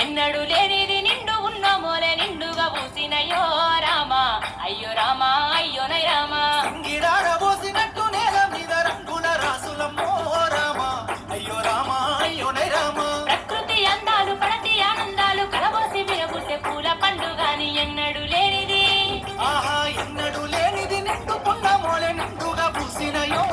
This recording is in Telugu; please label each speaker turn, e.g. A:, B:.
A: ఎన్నడు లేనిది నిండు ఉన్న మోలే నిండుగా పూసినయో రామా అయ్యో రామా అయ్యోనై రామా
B: సింగిరాడబోసినట్టు నేల మీద రంగుల రాసులమ్మో రామా అయ్యో రామా అయ్యోనై రామా
A: ప్రకృతి అందాలు పడతి ఆనందాలు కలబోసి విరబుసే పూల పండుగాని ఎన్నడు లేనిది
B: ఆహా ఎన్నడు లేనిది నిండుకున్న మోలే నిండుగా పూసినయో